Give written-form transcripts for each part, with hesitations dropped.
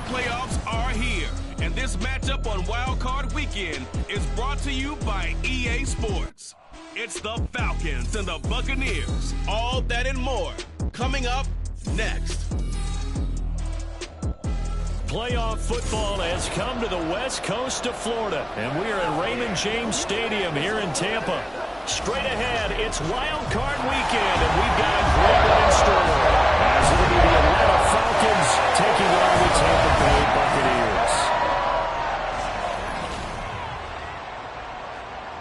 playoffs are here, and this matchup on Wild Card Weekend is brought to you by EA Sports. It's the Falcons and the Buccaneers. All that and more coming up next. Playoff football has come to the west coast of Florida, and we are at Raymond James Stadium here in Tampa. Straight ahead, it's Wild Card Weekend, and we've got a great one in store, as it'll be the Atlanta Falcons taking on the Tampa Bay Buccaneers.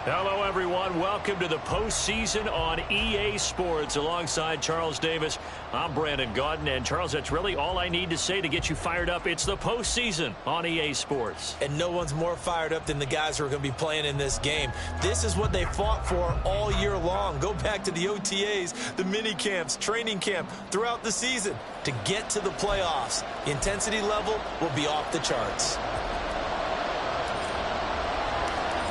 Hello, everyone. Welcome to the postseason on EA Sports. Alongside Charles Davis, I'm Brandon Gaudin. And, Charles, that's really all I need to say to get you fired up. It's the postseason on EA Sports. And no one's more fired up than the guys who are going to be playing in this game. This is what they fought for all year long. Go back to the OTAs, the mini camps, training camp, throughout the season to get to the playoffs. The intensity level will be off the charts.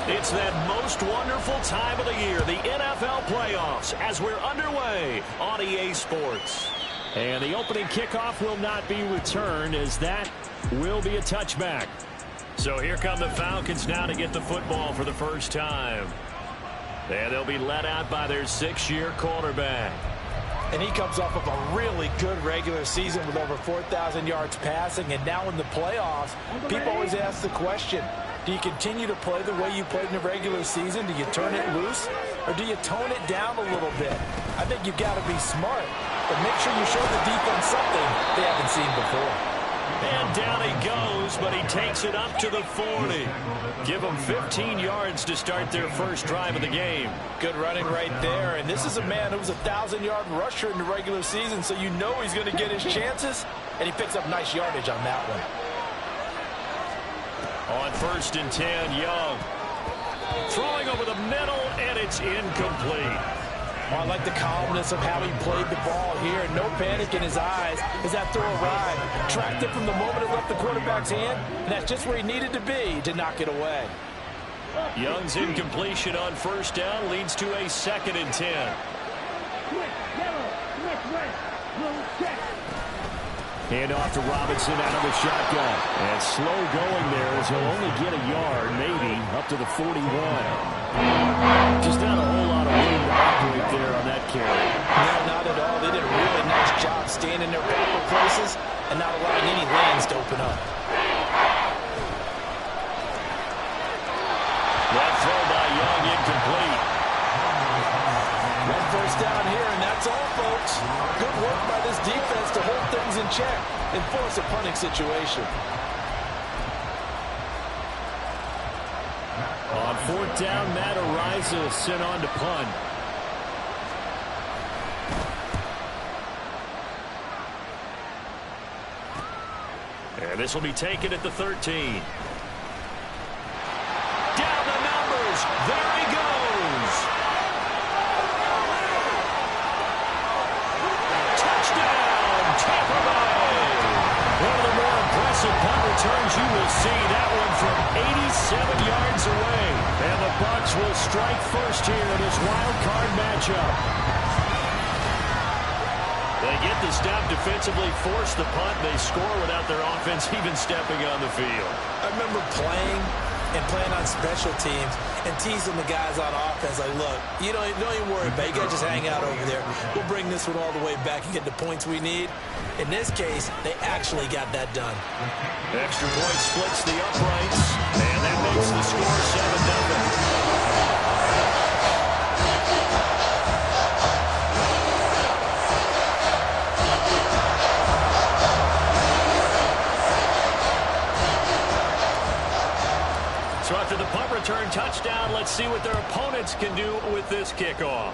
It's that most wonderful time of the year, the NFL playoffs, as we're underway on EA Sports. And the opening kickoff will not be returned, as that will be a touchback. So here come the Falcons now to get the football for the first time. And they'll be led out by their 6-year quarterback. And he comes off of a really good regular season with over 4,000 yards passing. And now in the playoffs, people always ask the question, do you continue to play the way you played in the regular season? Do you turn it loose? Or do you tone it down a little bit? I think you've got to be smart. But make sure you show the defense something they haven't seen before. And down he goes, but he takes it up to the 40. Give them 15 yards to start their first drive of the game. Good running right there. And this is a man who was a 1,000-yard rusher in the regular season, so you know he's going to get his chances. And he picks up nice yardage on that one. On 1st and 10, Young. Throwing over the middle, and it's incomplete. Well, I like the calmness of how he played the ball here. No panic in his eyes as that throw arrived. Tracked it from the moment it left the quarterback's hand, and that's just where he needed to be to knock it away. Young's incompletion on 1st down leads to a 2nd and 10. Hand off to Robinson out of the shotgun. And slow going there as he'll only get a yard, maybe, up to the 41. Just not a whole lot of room to operate there on that carry. No, not at all. They did a really nice job staying in their proper places and not allowing any lanes to open up. That throw by Young incomplete. One 1st down here, and that's all, folks. Good work by this defense to hold things in check and force a punting situation. On 4th down, Matt Ariza sent on to punt. And this will be taken at the 13. Down the numbers. There he goes. Touchdown, Tampa Bay. One of the more impressive punt returns you will see. That one from 87 yards away. And the Bucs will strike first here in this wild card matchup. They get the stop defensively, force the punt. They score without their offense even stepping on the field. I remember playing on special teams and teasing the guys on offense like, look, you don't even worry about it. You got to just hang out over there. We'll bring this one all the way back and get the points we need. In this case, they actually got that done. Extra point splits the uprights, and that makes the score 7-0. So after the punt return touchdown, let's see what their opponents can do with this kickoff.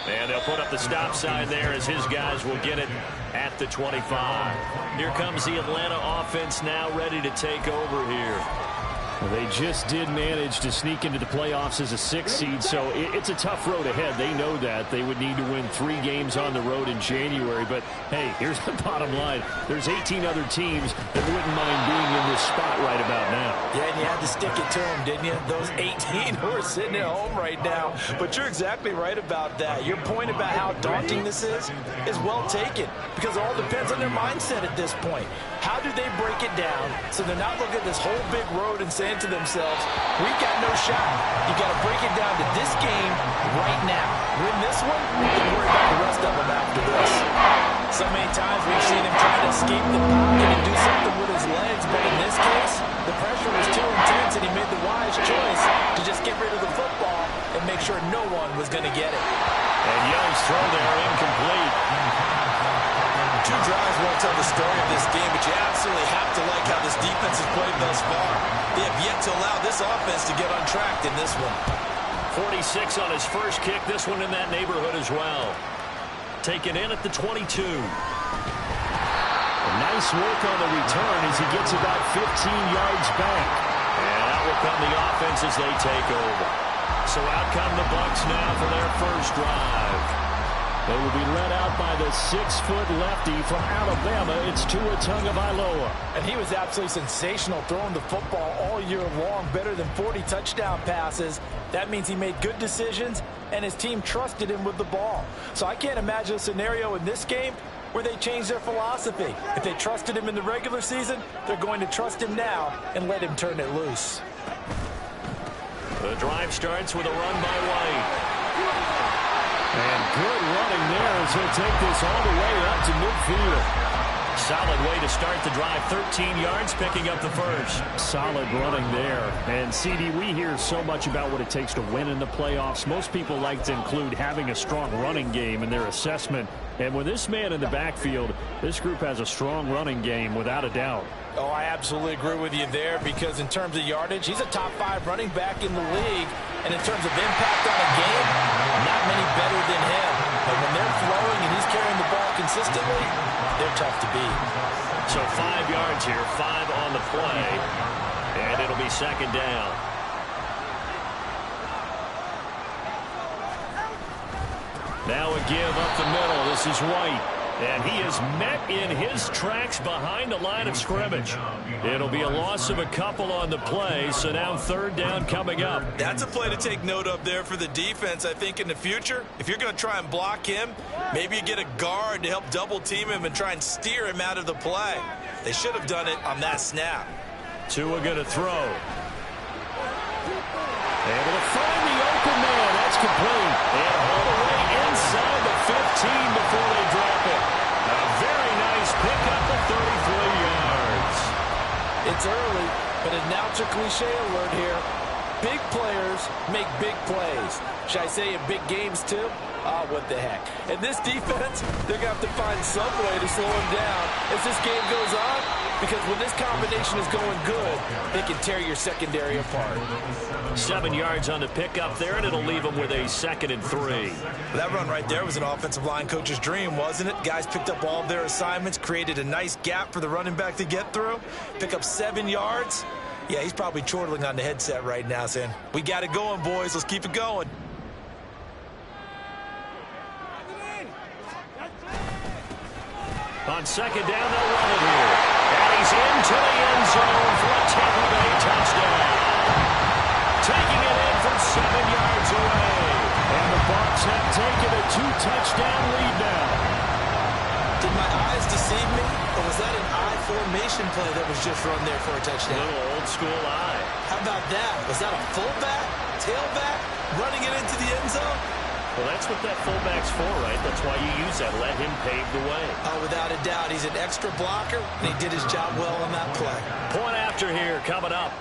And they'll put up the stop sign there as his guys will get it at the 25. Here comes the Atlanta offense now ready to take over here. Well, they just did manage to sneak into the playoffs as a 6th seed, so it's a tough road ahead. They know that. They would need to win 3 games on the road in January. But, hey, here's the bottom line. There's 18 other teams that wouldn't mind being in this spot right about now. Yeah, and you had to stick it to them, didn't you? Those 18 who are sitting at home right now. But you're exactly right about that. Your point about how daunting this is well taken, because it all depends on their mindset at this point. How do they break it down so they're not looking at this whole big road and saying to themselves, we've got no shot. You got to break it down to this game right now. Win this one, then worry about the rest of them after this. So many times we've seen him try to escape the pocket and do something with his legs, but in this case, the pressure was too intense and he made the wise choice to just get rid of the football and make sure no one was going to get it. And Young's throw there incomplete. Two drives won't tell the story of this game, but you absolutely have to like how this defense has played thus far. They have yet to allow this offense to get untracked in this one. 46 on his first kick, this one in that neighborhood as well. Taken in at the 22. Nice work on the return as he gets about 15 yards back. And out will come the offense as they take over. So out come the Bucs now for their first drive. They will be led out by the 6-foot lefty from Alabama. It's Tua Tagovailoa. And he was absolutely sensational throwing the football all year long, better than 40 touchdown passes. That means he made good decisions, and his team trusted him with the ball. So I can't imagine a scenario in this game where they change their philosophy. If they trusted him in the regular season, they're going to trust him now and let him turn it loose. The drive starts with a run by White. And good running there as he'll take this all the way up to midfield. Solid way to start the drive. 13 yards, picking up the first. Solid running there. And, CD, we hear so much about what it takes to win in the playoffs. Most people like to include having a strong running game in their assessment. And with this man in the backfield, this group has a strong running game without a doubt. Oh, I absolutely agree with you there, because in terms of yardage, he's a top 5 running back in the league. And in terms of impact on a game, not many better than him. But when they're flowing and he's carrying the ball consistently, they're tough to beat. So 5 yards here, 5 on the play. And it'll be second down. Now a give up the middle. This is White. And he is met in his tracks behind the line of scrimmage. It'll be a loss of a couple on the play, so now third down coming up. That's a play to take note of there for the defense. I think in the future, if you're going to try and block him, maybe you get a guard to help double team him and try and steer him out of the play. They should have done it on that snap. Tua going to throw. Able to find the open man. That's complete. And all the way inside the 15 before they drop it. A very nice pickup of 33 yards. It's early, but announcer cliche alert here. Big players make big plays. Should I say in big games too? Oh, what the heck. And this defense, they're going to have to find some way to slow him down as this game goes on, because when this combination is going good, they can tear your secondary apart. 7 yards on the pickup there, and it'll leave them with a 2nd and 3. That run right there was an offensive line coach's dream, wasn't it? Guys picked up all of their assignments, created a nice gap for the running back to get through, pick up 7 yards. Yeah, he's probably chortling on the headset right now saying, we got it going, boys. Let's keep it going. On second down, they'll run it here. And he's into the end zone for a Tampa Bay touchdown. Taking it in from 7 yards away. And the Bucs have taken a 2-touchdown lead now. Did my eyes deceive me, or was that an I formation play that was just run there for a touchdown? A little old school eye. How about that? Was that a fullback, tailback, running it into the end zone? Well, that's what that fullback's for, right? That's why you use that. Let him pave the way. Oh, without a doubt. He's an extra blocker, and he did his job well on that play. Point after here coming up.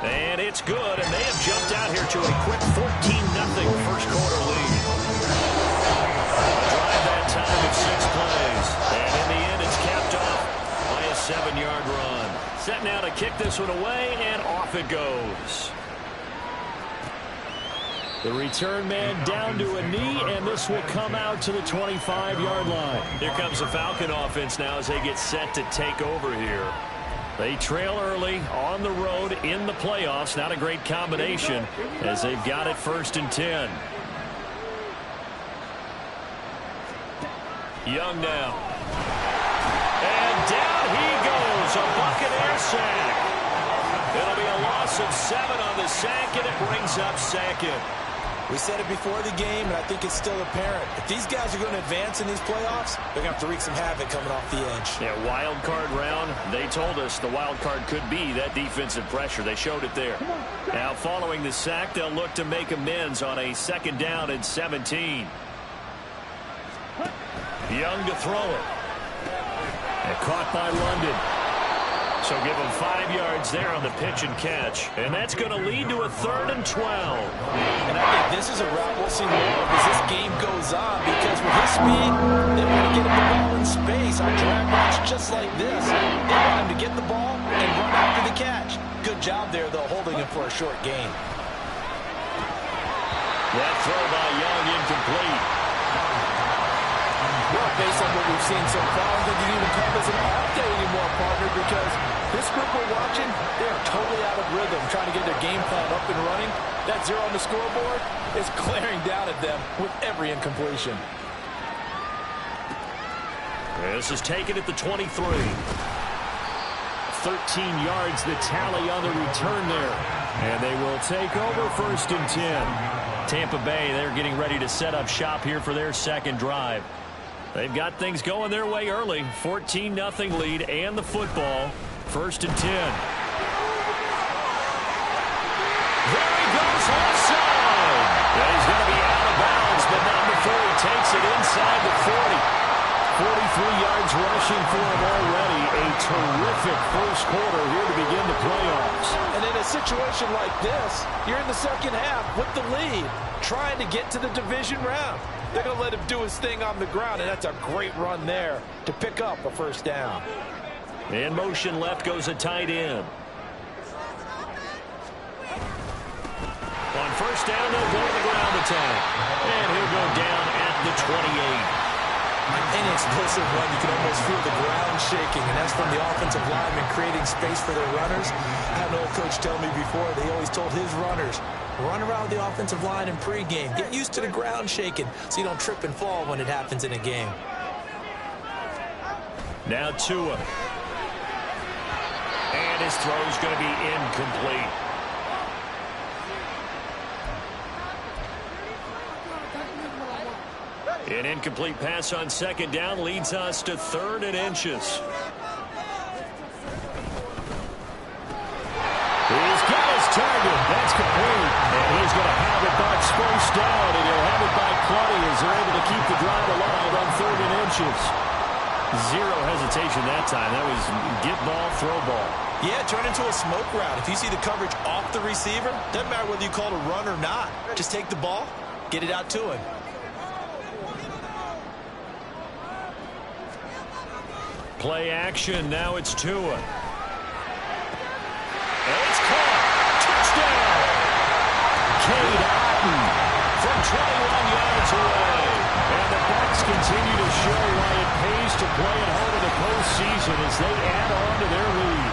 And it's good, and they have jumped out here to a quick 14-0 first quarter lead. Drive that time of 6 plays. And in the end, it's capped off by a 7-yard run. Set now to kick this one away, and off it goes. The return man down to a knee, and this will come out to the 25-yard line. Here comes the Falcon offense now as they get set to take over here. They trail early on the road in the playoffs. Not a great combination as they've got it 1st and 10. Young now. And down he goes. A Buccaneer sack. brings up second. We said it before the game, and I think it's still apparent. If these guys are going to advance in these playoffs, they're going to have to wreak some havoc coming off the edge. Yeah, wild card round. They told us the wild card could be that defensive pressure. They showed it there. Now, following the sack, they'll look to make amends on a 2nd down and 17. Young to throw it. And caught by London. So give him 5 yards there on the pitch and catch. And that's going to lead to a 3rd and 12. And I think this is a route we'll see more of as this game goes on, because with his speed, they want to get him the ball in space on drag routes just like this. They want him to get the ball and run after the catch. Good job there, though, holding him for a short gain. That throw by Young incomplete. Well, based on what we've seen so far, I don't think you even call this an off day anymore, partner, because this group we're watching, they are totally out of rhythm, trying to get their game plan up and running. That 0 on the scoreboard is glaring down at them with every incompletion. This is taken at the 23. 13 yards the tally on the return there. And they will take over 1st and 10. Tampa Bay, they're getting ready to set up shop here for their 2nd drive. They've got things going their way early. 14-0 lead and the football. 1st and 10. There he goes left side. And he's going to be out of bounds, but not before he takes it inside the 40. 43 yards rushing for him already. A terrific first quarter here to begin the playoffs. And in a situation like this, you're in the 2nd half with the lead, trying to get to the division round. They're going to let him do his thing on the ground, and that's a great run there to pick up a 1st down. In motion left goes a tight end. On 1st down, they'll go to the ground attack. And he'll go down at the 28. An explosive run. You can almost feel the ground shaking, and that's from the offensive linemen creating space for their runners. I had an old coach tell me before, they always told his runners, run around the offensive line in pregame. Get used to the ground shaking so you don't trip and fall when it happens in a game. Now Tua. And his throw's going to be incomplete. An incomplete pass on 2nd down leads us to 3rd and inches. He's got his target. That's complete. And he's going to have it back spaced down, and he'll have it back plenty as they're able to keep the drive alive on 3rd and inches. Zero hesitation that time. That was get ball, throw ball. Yeah, turn into a smoke route. If you see the coverage off the receiver, doesn't matter whether you call it a run or not. Just take the ball, get it out to him. Play action. Now it's Tua. And it's caught. Touchdown. Cade Otton from 21 yards away. And the Bucs continue to show why it pays to play at home in the postseason as they add on to their lead.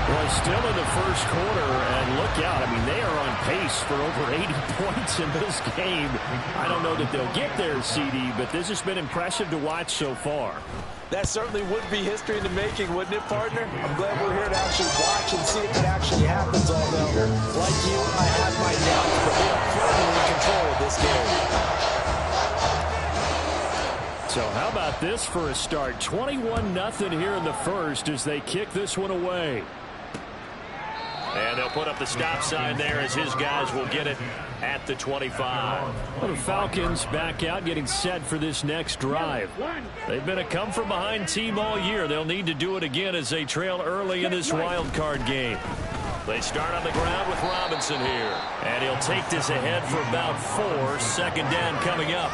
Well, still in the first quarter, and look out. I mean, they are on pace for over 80 points in this game. I don't know that they'll get there, CD, but this has been impressive to watch so far. That certainly would be history in the making, wouldn't it, partner? I'm glad we're here to actually watch and see if it actually happens, although, like you, I have my doubts, but they are firmly in control of this game. So how about this for a start? 21-0 here in the first as they kick this one away. And they'll put up the stop sign there as his guys will get it at the 25. Well, the Falcons back out getting set for this next drive. They've been a come-from-behind team all year. They'll need to do it again as they trail early in this wild card game. They start on the ground with Robinson here. And he'll take this ahead for about 4. 2nd down coming up.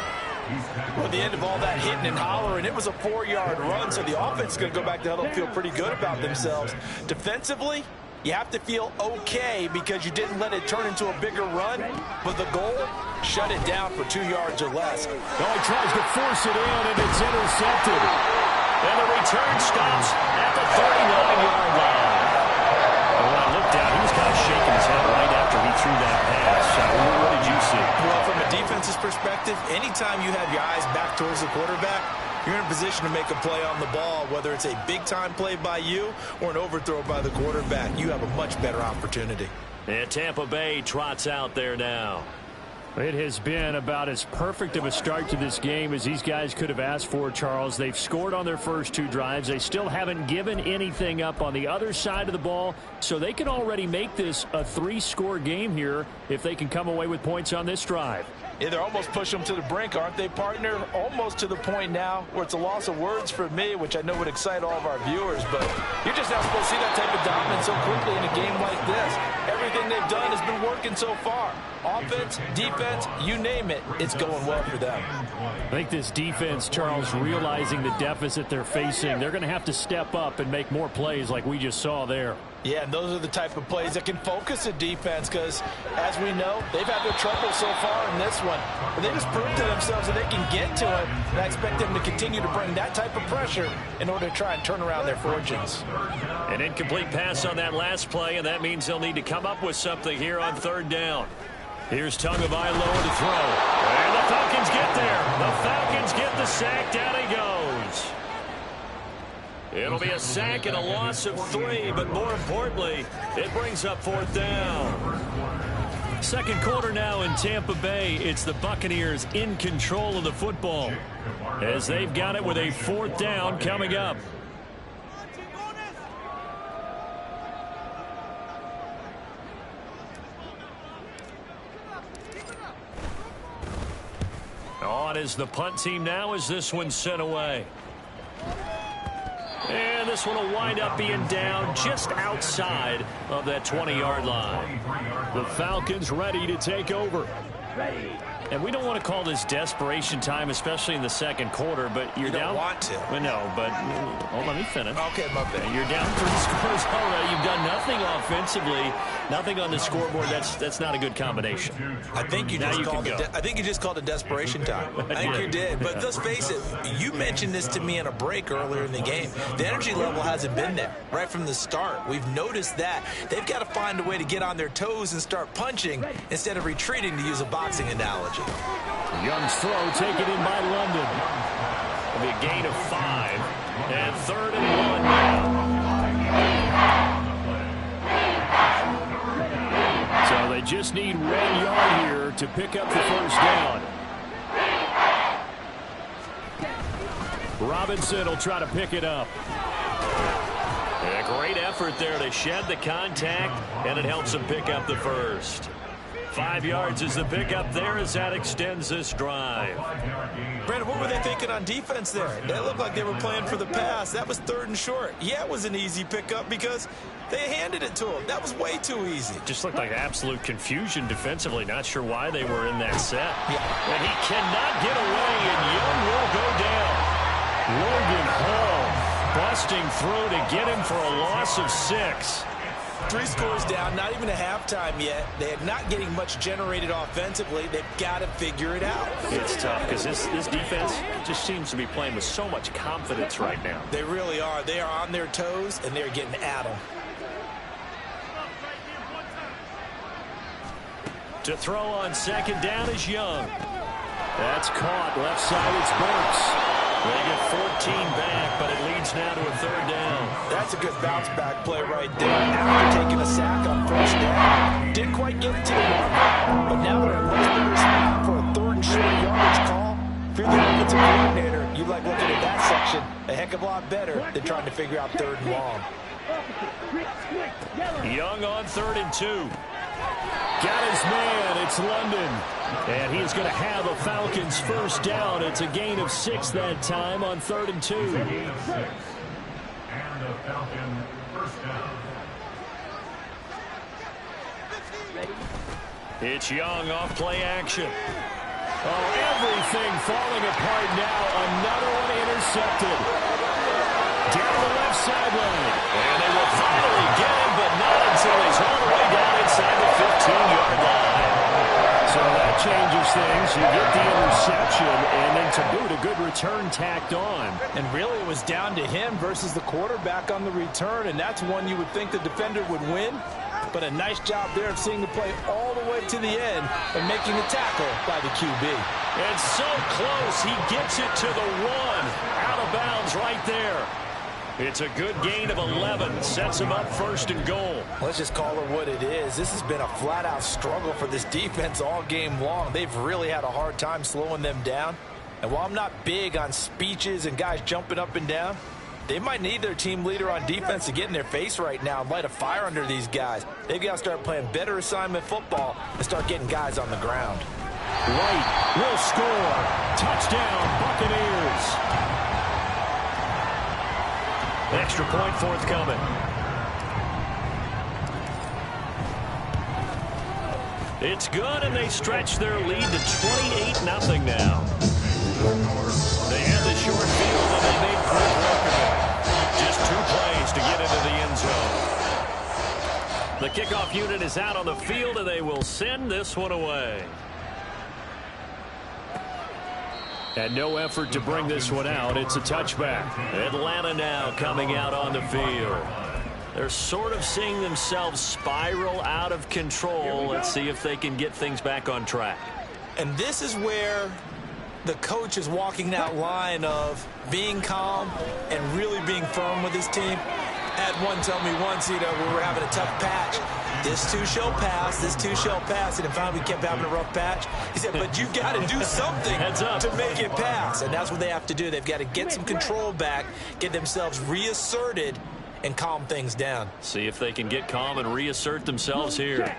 Well, at the end of all that hitting and hollering, it was a 4-yard run, so the offense is going to go back to huddle and feel pretty good about themselves. Defensively, you have to feel okay because you didn't let it turn into a bigger run. But the goal, shut it down for 2 yards or less. Well, he tries to force it in, and it's intercepted. And the return stops at the 39-yard line. And when I looked down, he was kind of shaking his head right after he threw that pass. What did you see? Well, from a defense's perspective, anytime you have your eyes back towards the quarterback, you're in a position to make a play on the ball, whether it's a big-time play by you or an overthrow by the quarterback. You have a much better opportunity. And Tampa Bay trots out there now. It has been about as perfect of a start to this game as these guys could have asked for, Charles. They've scored on their first 2 drives. They still haven't given anything up on the other side of the ball, so they can already make this a 3-score game here if they can come away with points on this drive. Yeah, they're almost pushing them to the brink, aren't they, partner? Almost to the point now where it's a loss of words for me, which I know would excite all of our viewers, but you're just not supposed to see that type of dominance so quickly in a game like this. Everything they've done has been working so far. Offense, defense, you name it, it's going well for them. I think this defense, Charles, realizing the deficit they're facing, they're going to have to step up and make more plays like we just saw there. Yeah, and those are the type of plays that can focus a defense because, as we know, they've had their trouble so far in this one. But they just proved to themselves that they can get to it, and I expect them to continue to bring that type of pressure in order to try and turn around their fortunes. An incomplete pass on that last play, and that means they'll need to come up with something here on 3rd down. Here's Tagovailoa to throw. And the Falcons get there. The Falcons get the sack. Down he goes. It'll be a sack and a loss of 3, but more importantly, it brings up 4th down. Second quarter now in Tampa Bay. It's the Buccaneers in control of the football as they've got it with a 4th down coming up. On is the punt team now as this one's sent away. And this one will wind up being down just outside of that 20-yard line. The Falcons ready to take over. And we don't want to call this desperation time, especially in the second quarter, but you're down. You don't want to. Well, no, but let me finish. Okay, my bad. You're down 3 scores already. You've done nothing offensively, nothing on the scoreboard. That's not a good combination. I think you just called it desperation time. I think you did. But let's face it, you mentioned this to me in a break earlier in the game. The energy level hasn't been there right from the start. We've noticed that. They've got to find a way to get on their toes and start punching instead of retreating, to use a boxing analogy. Young's throw taken in by London. It'll be a gain of 5. And 3rd and 1 now. So they just need 1 yard here to pick up the 1st down. Robinson will try to pick it up. A great effort there to shed the contact, and it helps him pick up the 1st. 5 yards is the pickup there as that extends this drive. Brandon, what were they thinking on defense there? They looked like they were playing for the pass. That was 3rd and short. Yeah, it was an easy pickup because they handed it to him. That was way too easy. Just looked like absolute confusion defensively. Not sure why they were in that set. Yeah. And he cannot get away, and Young will go down. Logan Hall busting through to get him for a loss of 6. 3 scores down, not even a halftime yet. They are not getting much generated offensively. They've got to figure it out. It's tough because this defense just seems to be playing with so much confidence right now. They really are. They are on their toes, and they're getting at them. To throw on 2nd down is Young. That's caught. Left side, it's Burks. They get 14 back, but it leads now to a 3rd down. That's a good bounce-back play right there. After taking a sack on 1st down, didn't quite get it to the marker, but now they're in a much better spot for a 3rd and short yardage call. If you're the offensive coordinator, you like looking at that section a heck of a lot better than trying to figure out 3rd and long. Young on 3rd and 2. Got his man. It's London. And he's going to have a Falcons 1st down. It's a gain of 6 that time on 3rd and 2. And a Falcon 1st down. It's Young off play action. Oh, everything falling apart now. Another one intercepted. Down the left sideline. And they will finally get him, but not until he's all the way down inside the 15-yard line. So that changes things. You get the interception, and then to boot, a good return tacked on. And really, it was down to him versus the quarterback on the return, and that's one you would think the defender would win. But a nice job there of seeing the play all the way to the end and making the tackle by the QB. And so close, he gets it to the 1. Out of bounds right there. It's a good gain of 11. Sets him up first and goal. Let's just call it what it is. This has been a flat-out struggle for this defense all game long. They've really had a hard time slowing them down. And while I'm not big on speeches and guys jumping up and down, they might need their team leader on defense to get in their face right now and light a fire under these guys. They've got to start playing better assignment football and start getting guys on the ground. White will score. Touchdown, Buccaneers. Extra point forthcoming. It's good, and they stretch their lead to 28-0 now. They had the short field, and they made quick work of it. Just 2 plays to get into the end zone. The kickoff unit is out on the field, and they will send this one away. And no effort to bring this one out. It's a touchback. Atlanta now coming out on the field. They're sort of seeing themselves spiral out of control. Let's see if they can get things back on track. And this is where the coach is walking that line of being calm and really being firm with his team. Had one tell me once, we were having a tough patch. This too shall pass, this too shall pass. And finally we kept having a rough patch. He said, but you got to do something to make it pass. And that's what they have to do. They've got to get some control back, get themselves reasserted, and calm things down. See if they can get calm and reassert themselves here.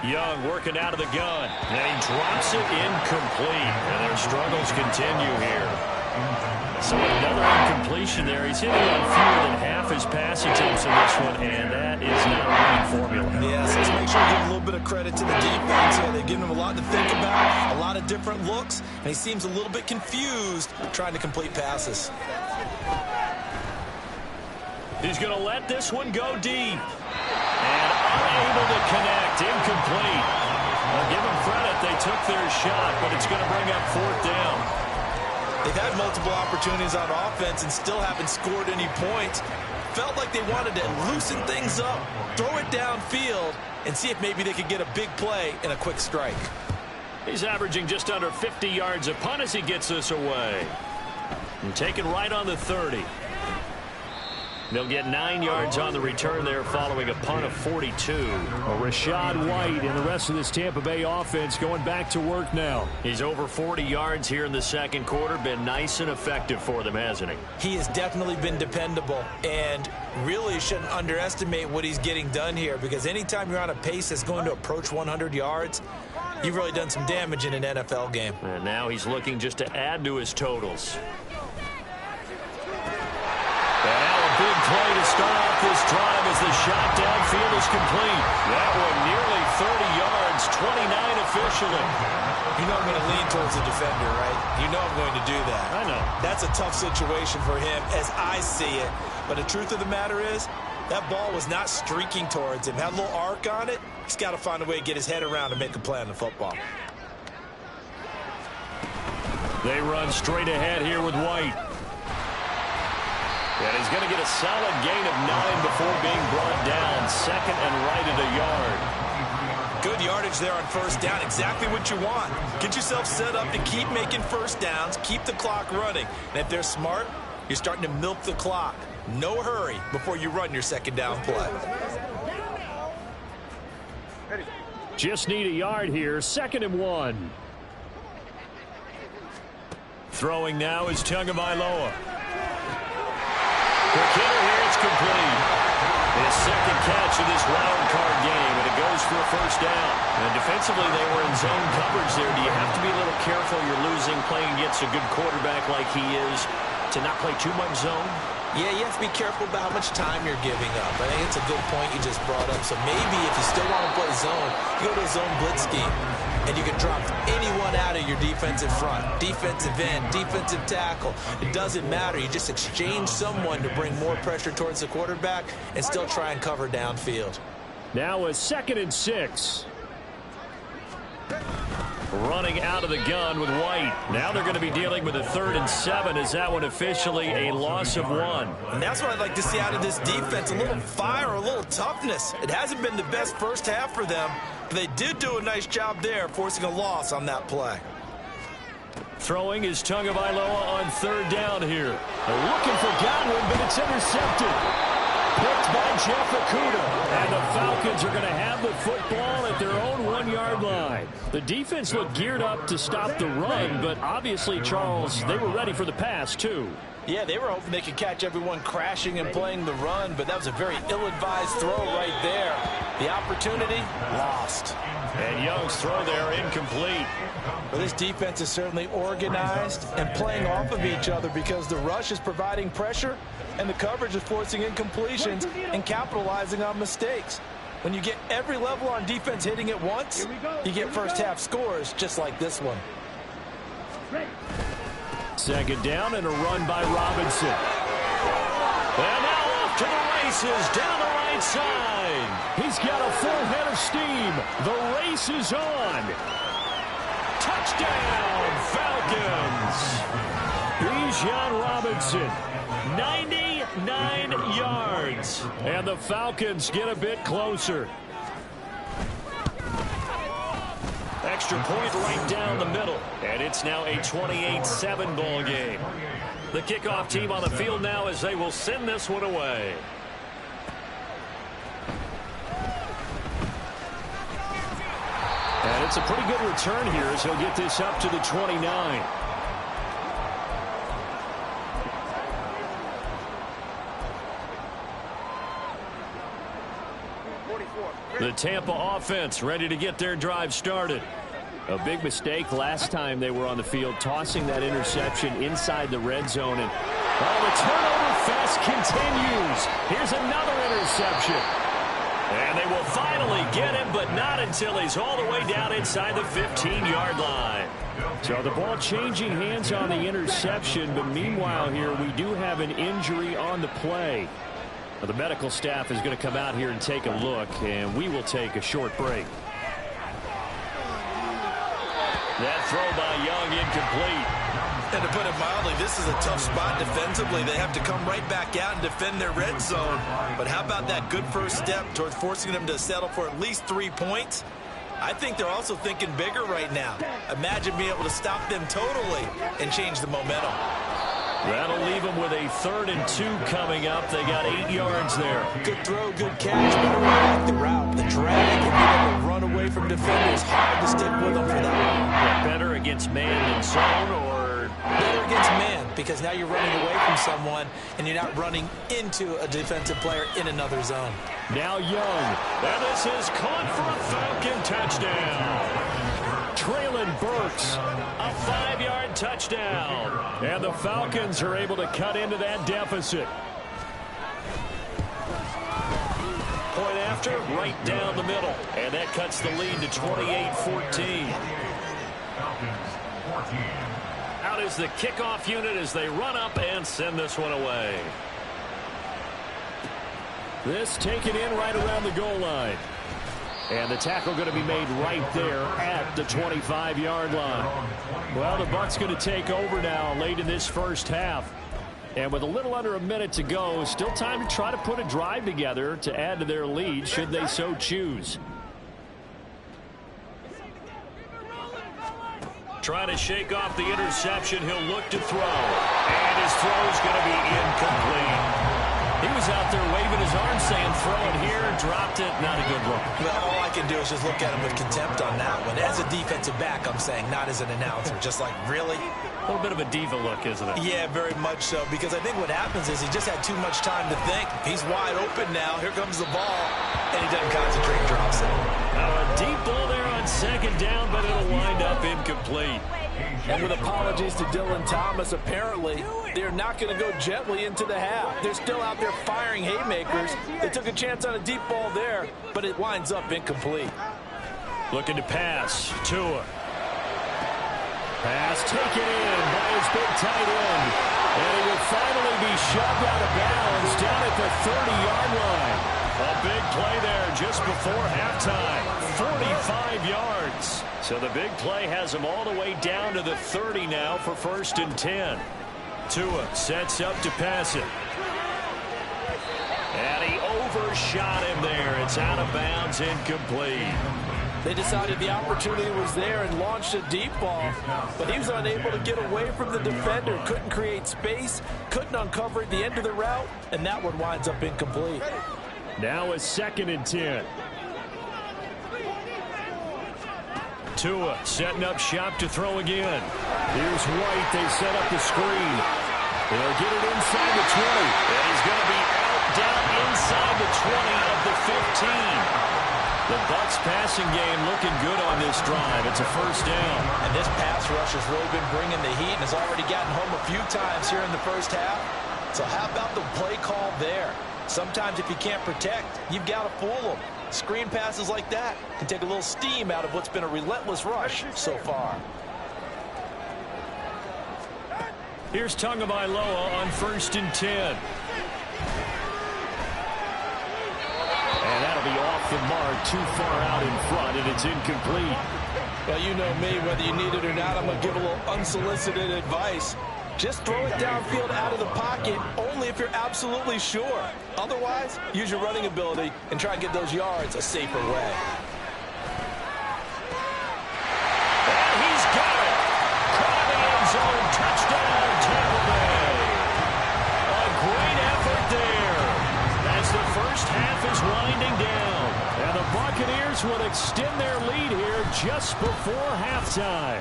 Young working out of the gun, and he drops it incomplete. And their struggles continue here. So another incompletion there. He's hitting on fewer than half his pass attempts in this one, and that is not a winning formula. Yes, let's make sure we give a little bit of credit to the defense here. They've given him a lot to think about, a lot of different looks, and he seems a little bit confused trying to complete passes. He's going to let this one go deep. And unable to connect. Incomplete. I'll give them credit. They took their shot, but it's going to bring up 4th down. They've had multiple opportunities on offense and still haven't scored any points. Felt like they wanted to loosen things up, throw it downfield, and see if maybe they could get a big play and a quick strike. He's averaging just under 50 yards a punt as he gets this away. And taken right on the 30. They'll get 9 yards on the return there following a punt of 42. Rachaad White and the rest of this Tampa Bay offense going back to work now. He's over 40 yards here in the second quarter. Been nice and effective for them, hasn't he? He has definitely been dependable, and really shouldn't underestimate what he's getting done here, because anytime you're on a pace that's going to approach 100 yards, you've really done some damage in an NFL game. And now he's looking just to add to his totals. Big play to start off this drive as the shot downfield is complete. That one nearly 30 yards, 29 officially. You know I'm going to lean towards the defender, right? You know I'm going to do that. I know. That's a tough situation for him as I see it. But the truth of the matter is, that ball was not streaking towards him. Had a little arc on it. He's got to find a way to get his head around and make a play on the football. They run straight ahead here with White. And he's going to get a solid gain of 9 before being brought down. 2nd and right at a yard. Good yardage there on 1st down. Exactly what you want. Get yourself set up to keep making 1st downs. Keep the clock running. And if they're smart, you're starting to milk the clock. No hurry before you run your 2nd down play. Just need a yard here. 2nd and 1. Throwing now is Tagovailoa. Quick hitter here, it's complete. His 2nd catch of this wild card game, and it goes for a 1st down. And defensively, they were in zone coverage there. Do you have to be a little careful? You're losing, playing against a good quarterback like he is, to not play too much zone? Yeah, you have to be careful about how much time you're giving up. I think it's a good point you just brought up. So maybe if you still want to play zone, you go to a zone blitz scheme. And you can drop anyone out of your defensive front, defensive end, defensive tackle. It doesn't matter. You just exchange someone to bring more pressure towards the quarterback and still try and cover downfield. Now a 2nd and 6. Running out of the gun with White. Now they're going to be dealing with a 3rd and 7. Is that one officially a loss of 1? And that's what I'd like to see out of this defense. A little fire, a little toughness. It hasn't been the best 1st half for them. They did do a nice job there, forcing a loss on that play. Throwing is Tagovailoa on third down here. They're looking for Godwin, but it's intercepted. Picked by Jeff Okudah. And the Falcons are going to have the football at their own 1-yard line. The defense looked geared up to stop the run, but obviously, Charles, they were ready for the pass, too. Yeah, they were hoping they could catch everyone crashing and playing the run, but that was a very ill-advised throw right there. The opportunity, lost. And Young's throw there, incomplete. Well, this defense is certainly organized and playing off of each other because the rush is providing pressure and the coverage is forcing incompletions and capitalizing on mistakes. When you get every level on defense hitting at once, you get first-half scores just like this one. Second down and a run by Robinson. And now off to the races down the right side. He's got a full head of steam. The race is on. Touchdown, Falcons. Bijan Robinson, 99 yards. And the Falcons get a bit closer. Extra point right down the middle. And it's now a 28-7 ball game. The kickoff team on the field now as they will send this one away. And it's a pretty good return here as he'll get this up to the 29. The Tampa offense ready to get their drive started. A big mistake last time they were on the field, tossing that interception inside the red zone. And the turnover fest continues. Here's another interception. And they will finally get him, but not until he's all the way down inside the 15-yard line. So the ball changing hands on the interception, but meanwhile here we do have an injury on the play. The medical staff is going to come out here and take a look, and we will take a short break. That throw by Young incomplete. And to put it mildly, this is a tough spot defensively. They have to come right back out and defend their red zone. But how about that good first step towards forcing them to settle for at least 3 points? I think they're also thinking bigger right now. Imagine being able to stop them totally and change the momentum. That'll leave them with a 3rd and 2 coming up. They got 8 yards there. Good throw, good catch, but I really like the route. The drag and being able to run away from defenders, hard to stick with them for that one. Yeah, better against man than zone, or? Better against man, because now you're running away from someone and you're not running into a defensive player in another zone. Now Young. And this is caught for a Falcon touchdown. Traylon Burks, a 5-yard touchdown. And the Falcons are able to cut into that deficit. Point after, right down the middle. And that cuts the lead to 28-14. Out is the kickoff unit as they run up and send this one away. This taken in right around the goal line. And the tackle going to be made right there at the 25-yard line. Well, the Bucs going to take over now late in this first half. And with a little under a minute to go, still time to try to put a drive together to add to their lead should they so choose. Trying to shake off the interception. He'll look to throw. And his throw is going to be incomplete. He was out there waving his arms saying throw it here, dropped it, not a good look. Well, all I can do is just look at him with contempt on that one. As a defensive back, I'm saying, not as an announcer. Just like, really? A little bit of a diva look, isn't it? Yeah, very much so, because I think what happens is he just had too much time to think. He's wide open now. Here comes the ball, and he doesn't concentrate, drops it. Now a deep ball there on second down, but it'll wind up incomplete. And with apologies to Dylan Thomas, apparently they're not going to go gently into the half. They're still out there firing haymakers. They took a chance on a deep ball there, but it winds up incomplete. Looking to pass. Tua. Pass taken in by his big tight end. And he will finally be shoved out of bounds down at the 30-yard line. A big play there just before halftime. 45 yards. So the big play has him all the way down to the 30 now for 1st and 10. Tua sets up to pass it. And he overshot him there. It's out of bounds, incomplete. They decided the opportunity was there and launched a deep ball, but he was unable to get away from the defender, couldn't create space, couldn't uncover at the end of the route, and that one winds up incomplete. Now a 2nd and 10. Tua setting up shop to throw again. Here's White. They set up the screen. They'll get it inside the 20. And he's going to be out down inside the 20 of the 15. The Bucs passing game looking good on this drive. It's a first down. And this pass rush has really been bringing the heat and has already gotten home a few times here in the first half. So how about the play call there? Sometimes if you can't protect, you've got to fool them. Screen passes like that can take a little steam out of what's been a relentless rush so far. Here's Tagovailoa on 1st and 10. And that'll be off the mark, too far out in front, and it's incomplete. Well, you know me, whether you need it or not, I'm going to give a little unsolicited advice. Just throw it downfield out of the pocket only if you're absolutely sure. Otherwise, use your running ability and try and get those yards a safer way. And he's got it. Caught in the end zone. Touchdown, Tampa Bay. A great effort there as the first half is winding down. And the Buccaneers will extend their lead here just before halftime.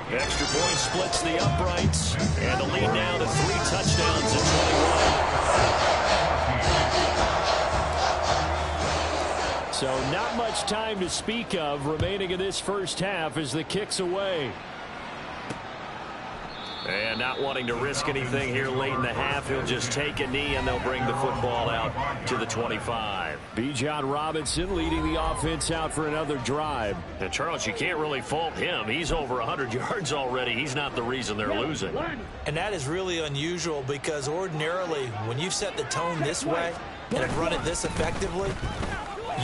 Extra point splits the uprights, and the lead now to 3 touchdowns at 21. So not much time to speak of remaining in this first half as the kick's away. And not wanting to risk anything here late in the half, he'll just take a knee, and they'll bring the football out to the 25. Bijan Robinson leading the offense out for another drive. And, Charles, you can't really fault him. He's over 100 yards already. He's not the reason they're losing. And that is really unusual because ordinarily when you've set the tone this way and have run it this effectively,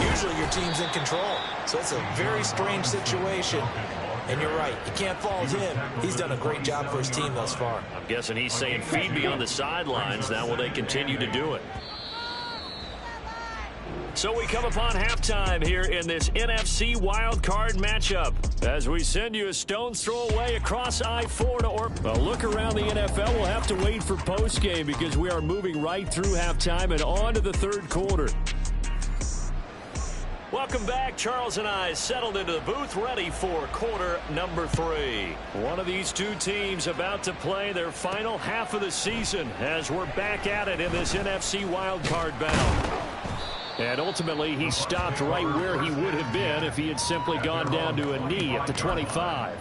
usually your team's in control. So it's a very strange situation. And you're right, you can't fault him. He's done a great job for his team thus far. I'm guessing he's saying feed me on the sidelines. Now will they continue to do it? So we come upon halftime here in this NFC wildcard matchup as we send you a stone's throw away across I-4 to Orp. A look around the NFL. We'll have to wait for postgame because we are moving right through halftime and on to the third quarter. Welcome back. Charles and I settled into the booth ready for quarter number 3. One of these two teams about to play their final half of the season as we're back at it in this NFC wildcard bout. And ultimately, he stopped right where he would have been if he had simply gone down to a knee at the 25.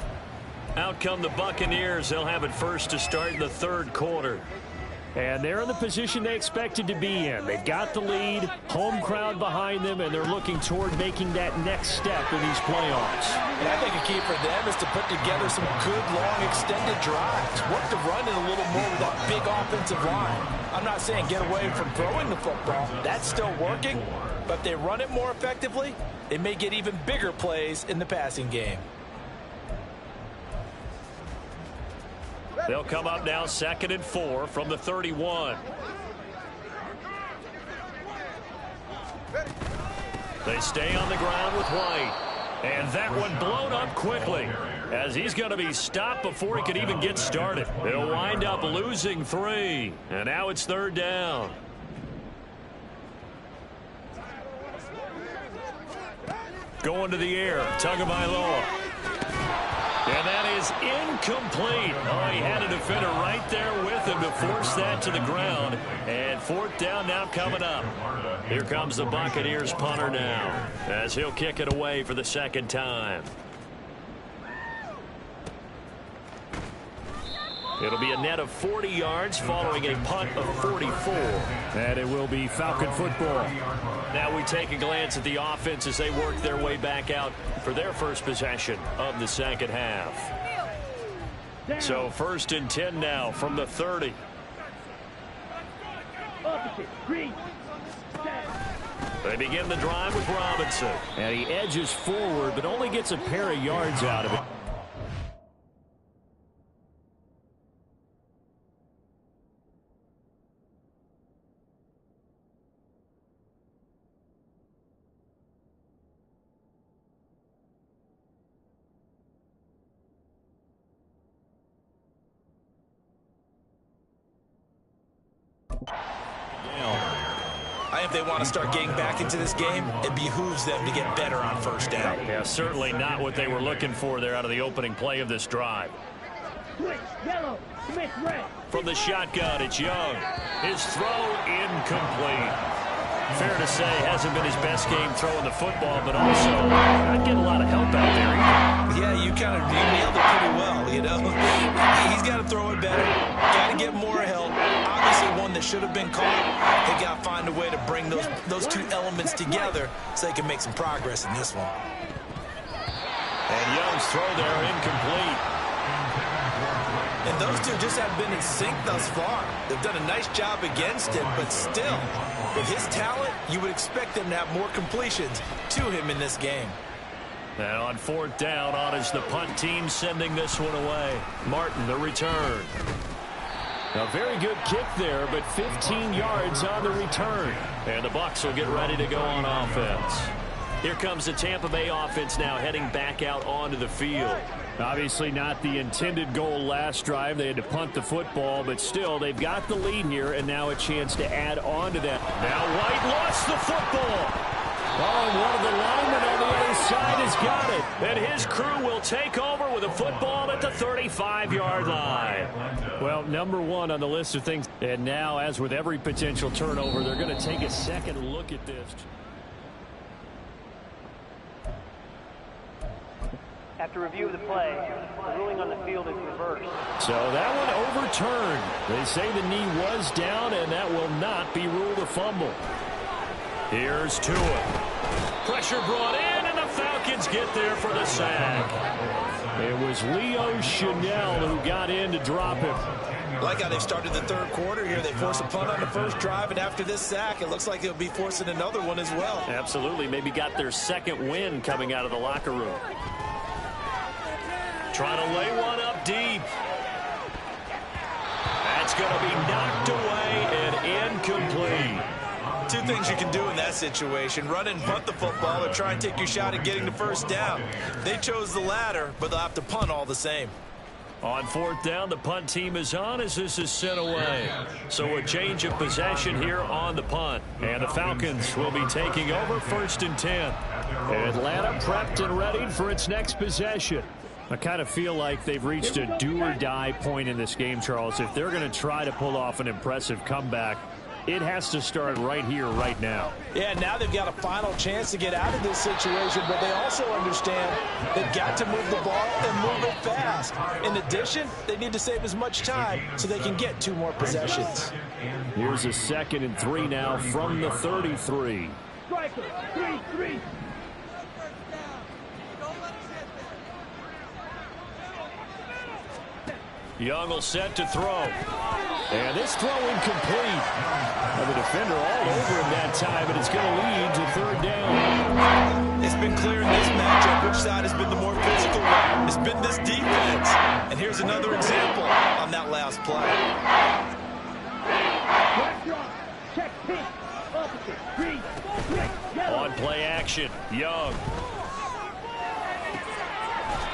Out come the Buccaneers. They'll have it first to start in the third quarter. And they're in the position they expected to be in. They've got the lead, home crowd behind them, and they're looking toward making that next step in these playoffs. And I think a key for them is to put together some good, long, extended drives. Work the run in a little more with that big offensive line. I'm not saying get away from throwing the football. That's still working. But if they run it more effectively, they may get even bigger plays in the passing game. They'll come up now 2nd and 4 from the 31. They stay on the ground with White. And that one blown up quickly as he's going to be stopped before he could even get started. They'll wind up losing 3. And now it's 3rd down. Going to the air. Tagovailoa. And that is incomplete. Oh, he had a defender right there with him to force that to the ground. And 4th down now coming up. Here comes the Buccaneers punter now as he'll kick it away for the 2nd time. It'll be a net of 40 yards following a punt of 44. And it will be Falcon football. Now we take a glance at the offense as they work their way back out for their first possession of the second half. So 1st and 10 now from the 30. They begin the drive with Robinson. And he edges forward but only gets a pair of yards out of it. I think if they want to start getting back into this game, it behooves them to get better on first down. Yeah, certainly not what they were looking for there out of the opening play of this drive. From the shotgun, it's Young. His throw incomplete. Fair to say, hasn't been his best game throwing the football, but also not getting a lot of help out there either. Yeah, you nailed it pretty well, you know. He's got to throw it better. Got to get more help. Obviously one that should have been caught. They got to find a way to bring those two elements together so they can make some progress in this one. And Young's throw there incomplete. And those two just have been in sync thus far. They've done a nice job against him, but still, with his talent, you would expect them to have more completions to him in this game. And on fourth down, on is the punt team sending this one away. Martin, the return. A very good kick there, but 15 yards on the return. And the Bucs will get ready to go on offense. Here comes the Tampa Bay offense now heading back out onto the field. Obviously not the intended goal last drive. They had to punt the football, but still they've got the lead here and now a chance to add on to that. Now White lost the football. Oh, and one of the linemen on the other side has got it. And his crew will take over with a football at the 35-yard line. Well, number one on the list of things. And now, as with every potential turnover, they're going to take a second look at this. After review of the play, the ruling on the field is reversed. So that one overturned. They say the knee was down, and that will not be ruled a fumble. Here's Tua. Pressure brought in, and the Falcons get there for the sack. It was Leo Chanel who got in to drop him. Like how they started the third quarter here. They forced a punt on the first drive, and after this sack, it looks like they'll be forcing another one as well. Absolutely. Maybe got their second win coming out of the locker room. Trying to lay one up deep. That's going to be knocked away and incomplete. Two things you can do in that situation: run and punt the football, or try and take your shot at getting the first down. They chose the latter, but they'll have to punt all the same. On fourth down, the punt team is on as this is sent away. So a change of possession here on the punt. And the Falcons will be taking over 1st and 10. Atlanta prepped and ready for its next possession. I kind of feel like they've reached a do-or-die point in this game, Charles. If they're going to try to pull off an impressive comeback, it has to start right here, right now. Yeah, now they've got a final chance to get out of this situation, but they also understand they've got to move the ball and move it fast. In addition, they need to save as much time so they can get 2 more possessions. Here's a 2nd and 3 now from the 33. Striker, 3-3. Young will set to throw. And this throw incomplete. And the defender all over him that time, and it's going to lead to 3rd down. It's been clear in this matchup which side has been the more physical one. It's been this defense. And here's another example on that last play. On play action, Young.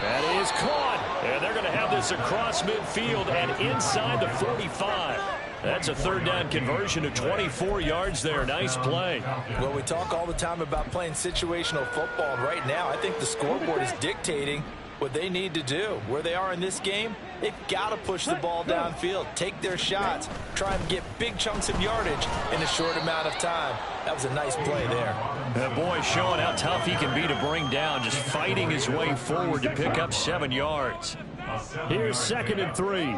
That is caught. And they're going to have this across midfield and inside the 45. That's a 3rd down conversion of 24 yards there. Nice play. Well, we talk all the time about playing situational football. And right now, I think the scoreboard is dictating what they need to do. Where they are in this game, they've got to push the ball downfield, take their shots, try and get big chunks of yardage in a short amount of time. That was a nice play there. That boy showing how tough he can be to bring down, just fighting his way forward to pick up 7 yards. Here's 2nd and 3.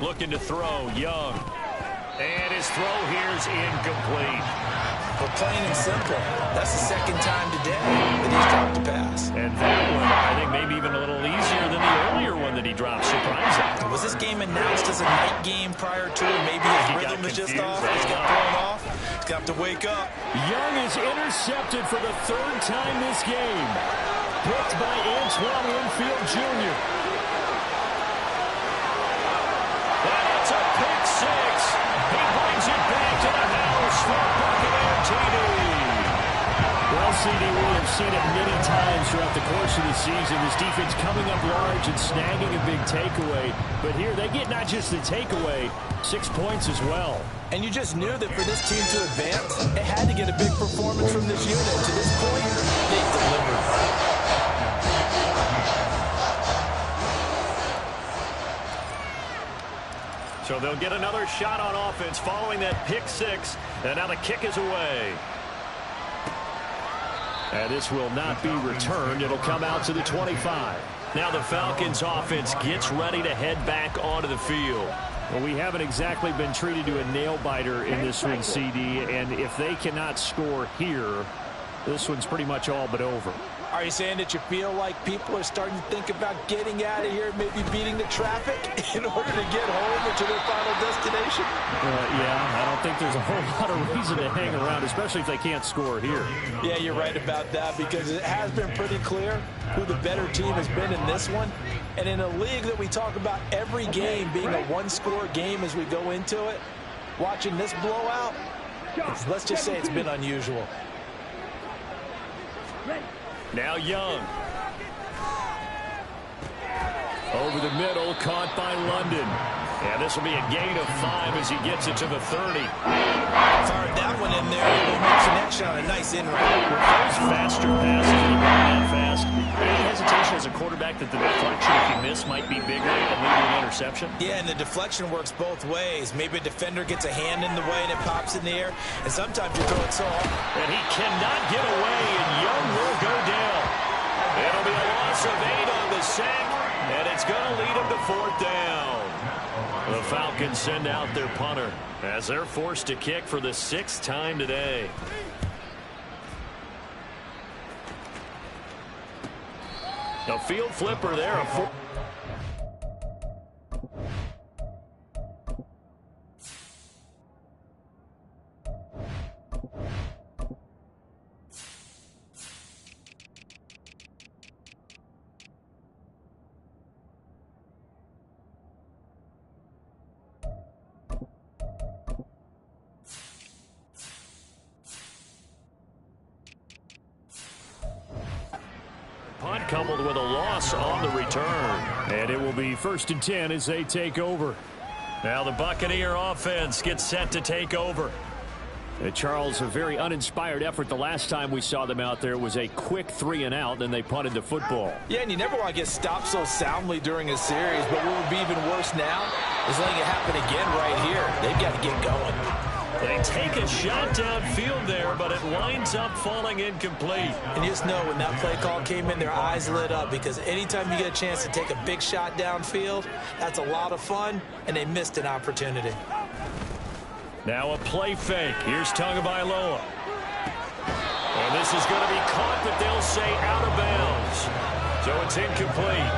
Looking to throw, Young. And his throw here's incomplete. But plain and simple, that's the 2nd time today that he's dropped a pass. And that one, I think, maybe even a little easier than the earlier one that he dropped. Surprising. Was this game announced as a night game prior to it? Maybe his rhythm is just off. He's got thrown off. He's got to wake up. Young is intercepted for the 3rd time this game. Picked by Antoine Winfield Jr. And it's a pick 6. He brings it back to the house for Buccaneer TD. Well, CD, we we've seen it many times throughout the course of the season. This defense coming up large and snagging a big takeaway. But here they get not just the takeaway, 6 points as well. And you just knew that for this team to advance, it had to get a big performance from this unit. To this point, they delivered. So they'll get another shot on offense following that pick six. And now the kick is away. And this will not be returned. It'll come out to the 25. Now the Falcons offense gets ready to head back onto the field. Well, we haven't exactly been treated to a nail-biter in this one, CD. And if they cannot score here, this one's pretty much all but over. Are you saying that you feel like people are starting to think about getting out of here, maybe beating the traffic in order to get home or to their final destination? Yeah, I don't think there's a whole lot of reason to hang around, especially if they can't score here. Yeah, you're right about that, because it has been pretty clear who the better team has been in this one. And in a league that we talk about every game being a one-score game as we go into it, watching this blowout, let's just say it's been unusual. Now Young. Over the middle, caught by London. And this will be a gain of 5 as he gets it to the 30. Fired that one in there. Able to make connection on a nice in route. With those faster passes, when you run that fast, any hesitation as a quarterback that the deflection, if you miss, might be bigger and lead to an interception? Yeah, and the deflection works both ways. Maybe a defender gets a hand in the way and it pops in the air, and sometimes you throw it so hard. And he cannot get away, and Young will go down. It'll be a loss of 8 on the sack, and it's going to lead him to 4th down. The Falcons send out their punter as they're forced to kick for the 6th time today. A field flipper there. Punt coupled with a loss on the return. And it will be 1st and 10 as they take over. Now the Buccaneer offense gets set to take over. Charles, a very uninspired effort. The last time we saw them out there was a quick 3 and out, then they punted the football. Yeah, and you never want to get stopped so soundly during a series, but what would be even worse now is letting it happen again right here. They've got to get going. They take a shot downfield there, but it winds up falling incomplete. And you just know when that play call came in, their eyes lit up, because anytime you get a chance to take a big shot downfield, that's a lot of fun, and they missed an opportunity. Now a play fake. Here's Tagovailoa. And this is going to be caught, but they'll say out of bounds. So it's incomplete.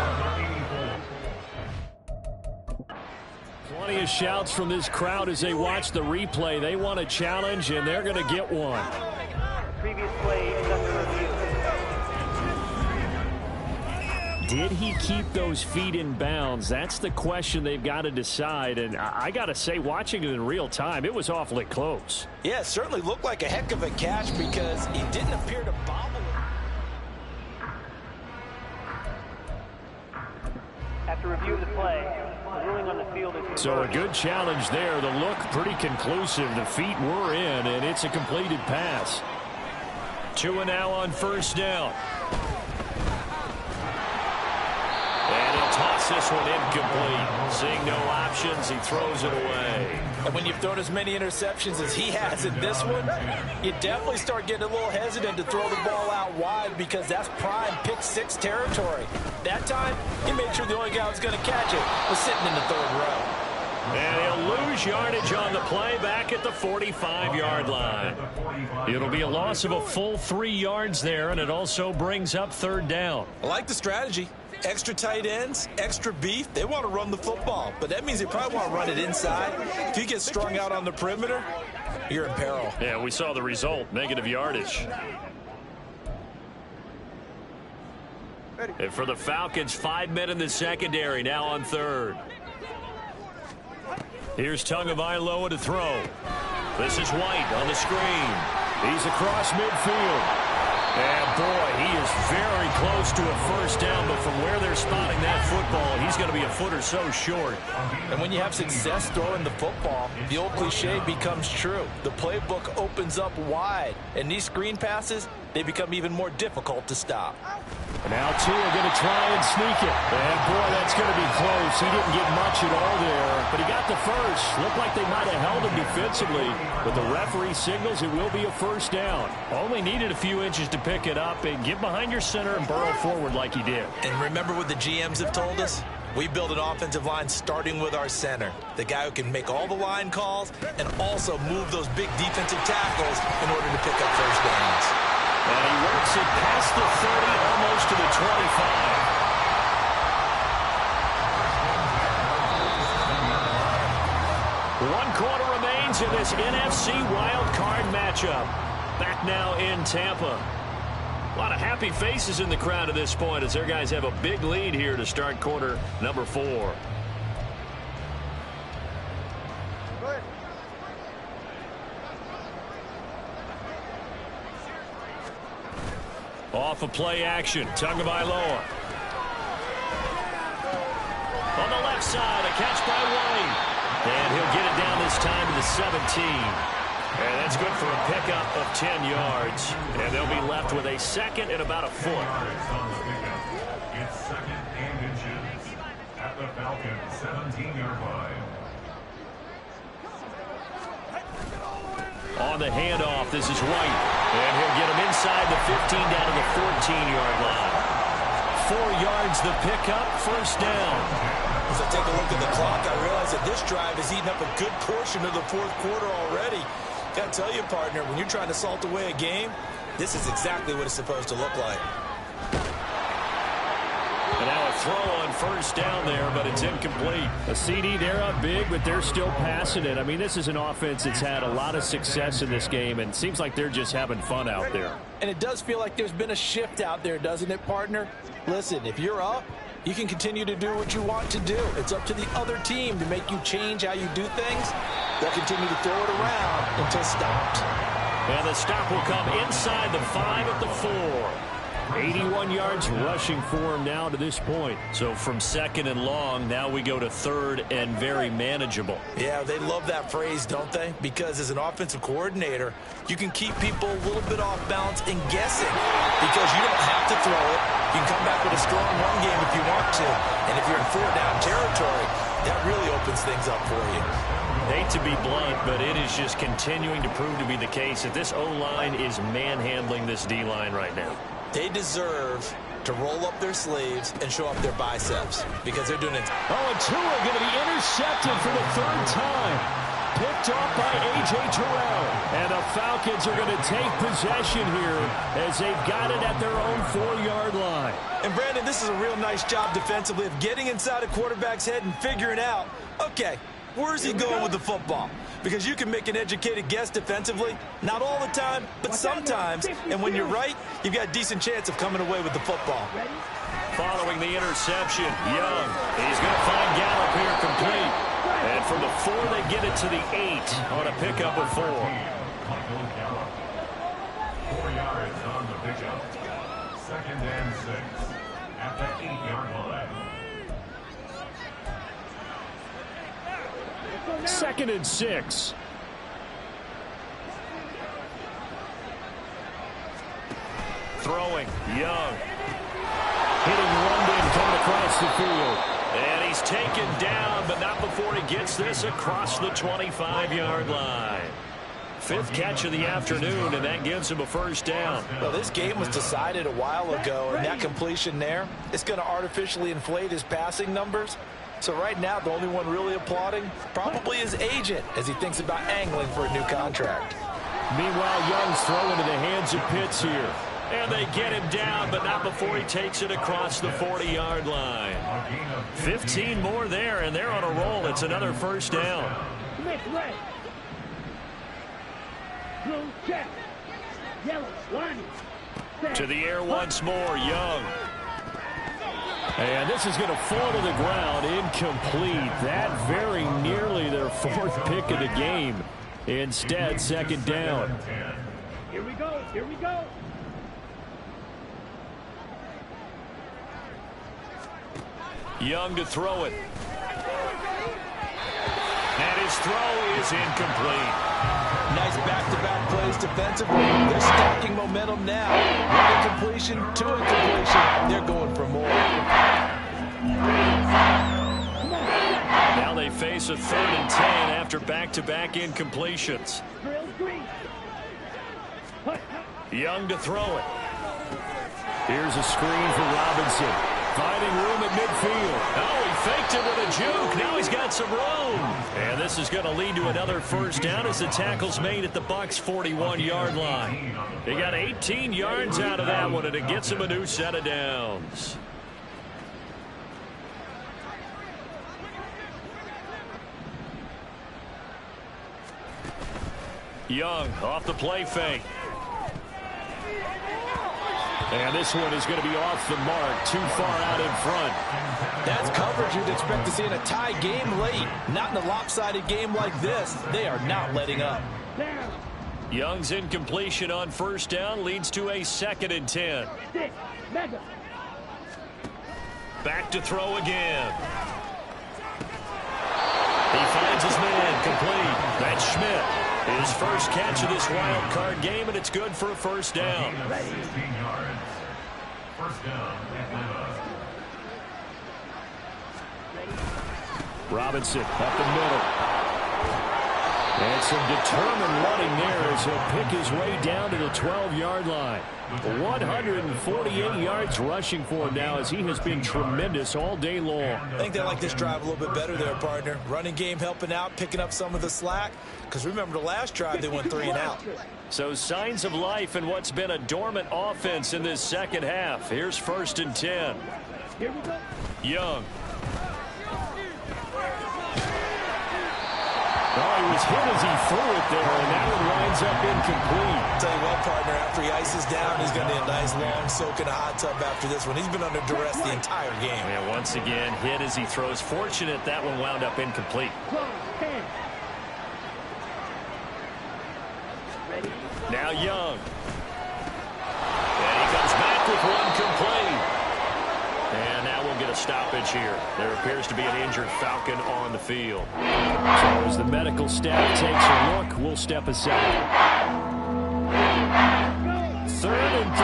Plenty of shouts from this crowd as they watch the replay. They want a challenge, and they're going to get one. Previous play is under review. Did he keep those feet in bounds? That's the question they've got to decide. And I got to say, watching it in real time, it was awfully close. Yeah, it certainly looked like a heck of a catch because he didn't appear to bobble. After review of the play, the ruling on the field is... So a good challenge there. The look pretty conclusive. The feet were in, and it's a completed pass. 2 and now on 1st down. And he'll toss this one incomplete. Seeing no options, he throws it away. And when you've thrown as many interceptions as he has in this one, you definitely start getting a little hesitant to throw the ball out wide because that's prime pick 6 territory. That time, he made sure the only guy who was going to catch it was sitting in the 3rd row. And he'll lose yardage on the play back at the 45-yard line. It'll be a loss of a full 3 yards there, and it also brings up 3rd down. I like the strategy. Extra tight ends, extra beef. They want to run the football, but that means they probably want to run it inside. If you get strung out on the perimeter, you're in peril. Yeah, we saw the result, negative yardage. And for the Falcons, 5 men in the secondary, now on 3rd. Here's Tagovailoa to throw. This is White on the screen. He's across midfield. And boy, he is very close to a first down, but from where they're spotting that football, he's going to be a foot or so short. And when you have success throwing the football, the old cliche becomes true. The playbook opens up wide, and these screen passes, they become even more difficult to stop. And now two are going to try and sneak it. And boy, that's going to be close. He didn't get much at all there, but he got the first. Looked like they might have held him defensively, but the referee signals it will be a first down. Only needed a few inches to pick it up and get behind your center and burrow forward like he did. And remember what the GMs have told us? We build an offensive line starting with our center, the guy who can make all the line calls and also move those big defensive tackles in order to pick up first downs. And he works it past the 30, almost to the 25. One quarter remains in this NFC wild card matchup. Back now in Tampa. A lot of happy faces in the crowd at this point as their guys have a big lead here to start quarter number 4. Off of play action, Tagovailoa. On the left side, a catch by White. And he'll get it down this time to the 17. And that's good for a pickup of 10 yards. And they'll be left with a second and about a foot. It's second and inches at the Falcons 17-yard line. On the handoff, this is White. And he'll get him inside the 15 down to the 14-yard line. 4 yards the pickup, first down. As I take a look at the clock, I realize that this drive has eaten up a good portion of the fourth quarter already. Got to tell you, partner, when you're trying to salt away a game, this is exactly what it's supposed to look like. And now a throw on first down there, but it's incomplete. A CD, they're up big, but they're still passing it. I mean, this is an offense that's had a lot of success in this game, and it seems like they're just having fun out there. And it does feel like there's been a shift out there, doesn't it, partner? Listen, if you're up, you can continue to do what you want to do. It's up to the other team to make you change how you do things. They'll continue to throw it around until stopped. And the stop will come inside the 5 at the 4. 81 yards rushing for him now to this point. So from second and long, now we go to third and very manageable. Yeah, they love that phrase, don't they? Because as an offensive coordinator, you can keep people a little bit off balance and guessing because you don't have to throw it. You can come back with a strong run game if you want to. And if you're in 4-down territory, that really opens things up for you. Hate to be blunt, but it is just continuing to prove to be the case that this O-line is manhandling this D-line right now. They deserve to roll up their sleeves and show up their biceps because they're doing it. Oh, and Tua going to be intercepted for the third time. Picked off by A.J. Terrell. And the Falcons are going to take possession here as they've got it at their own 4-yard line. And, Brandon, this is a real nice job defensively of getting inside a quarterback's head and figuring out, okay, where's he going with the football? Because you can make an educated guess defensively. Not all the time, but sometimes. And when you're right, you've got a decent chance of coming away with the football. Following the interception, Young. He's going to find Gallup here complete. And from the 4, they get it to the 8 on a pickup of 4. 4 yards on the pickup. Second and 6 at the 8-yard line. Second and 6. Throwing, Young. Hitting London coming across the field. And he's taken down, but not before he gets this across the 25-yard line. 5th catch of the afternoon, and that gives him a first down. Well, this game was decided a while ago, and that completion there, it's going to artificially inflate his passing numbers. So right now, the only one really applauding probably his agent as he thinks about angling for a new contract. Meanwhile, Young's throwing into the hands of Pitts here. And they get him down, but not before he takes it across the 40-yard line. 15 more there, and they're on a roll. It's another first down. To the air once more, Young. And this is going to fall to the ground, incomplete. That very nearly their 4th pick of the game. Instead, second down. Here we go, here we go. Young to throw it. And his throw is incomplete. Nice back-to-back plays defensively. They're stacking momentum now. One incompletion, two incompletion. They're going for more. Now they face a 3rd and 10 after back-to-back incompletions. Young to throw it. Here's a screen for Robinson. Finding room at midfield. Oh, he faked it with a juke. Now he's got some room. And this is going to lead to another first down as the tackle's made at the Bucs' 41-yard line. They got 18 yards out of that one, and it gets him a new set of downs. Young off the play fake. And this one is going to be off the mark, too far out in front. That's coverage you'd expect to see in a tie game late. Not in a lopsided game like this. They are not letting up. Young's incompletion on first down leads to a 2nd and 10. Back to throw again. He finds his man complete. That's Schmidt. His first catch of this wild card game, and it's good for a first down. 16 yards. First down, Atlanta. Robinson up the middle. And some determined running there as he'll pick his way down to the 12-yard line. 148 yards rushing for him now as he has been tremendous all day long. I think they like this drive a little bit better there, partner. Running game helping out, picking up some of the slack. Because remember the last drive, they went 3 and out. So signs of life in what's been a dormant offense in this second half. Here's 1st and 10. Young. Oh, he was hit as he threw it there, and that one winds up incomplete. Tell you what, partner, after he ices down, he's going to need a nice long soak in a hot tub after this one. He's been under duress the entire game. And once again, hit as he throws. Fortunate that one wound up incomplete. Now Young. And he comes back with one complete. And now we'll get a stoppage here. There appears to be an injured Falcon on the field. So as the medical staff takes a look, we'll step aside. 3rd and